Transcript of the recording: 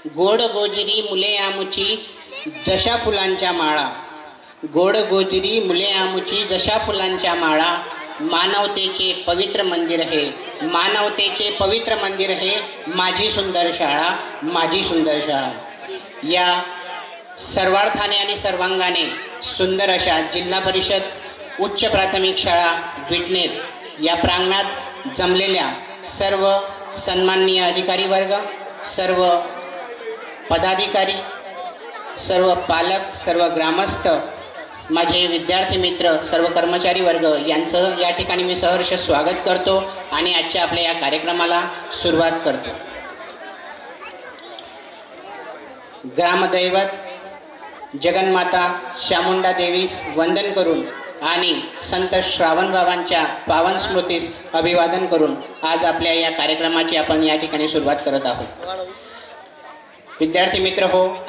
गोड गोजिरी मुले आमुची जशा फुलांच्या माळा, गोड गोजिरी मुले आमुची जशा फुलांच्या माळा, मानवतेचे पवित्र मंदिर हे, मानवतेचे पवित्र मंदिर हे माझी सुंदर शाळा, माझी सुंदर शाळा. या सर्वार्थाने आणि सर्वांगाने सुंदर अशा जिल्हा परिषद उच्च प्राथमिक शाळा विटनेर या प्रांगणात जमलेल्या सर्व सन्माननीय अधिकारी वर्ग, सर्व पदाधिकारी, सर्व पालक, सर्व ग्रामस्थ, माझे विद्यार्थी मित्र, सर्व कर्मचारी वर्ग यांचं या ठिकाणी मी सहर्ष स्वागत करतो आणि आजच्या आपल्या या कार्यक्रमाला सुरुवात करतो. ग्रामदैवत जगन्माता चामुंडा देवीस वंदन करून आणि संत श्रावणबाबांच्या पावन स्मृतीस अभिवादन करून आज आपल्या या कार्यक्रमाची आपण या ठिकाणी सुरुवात करत आहोत. विद्यार्थी मित्र हो,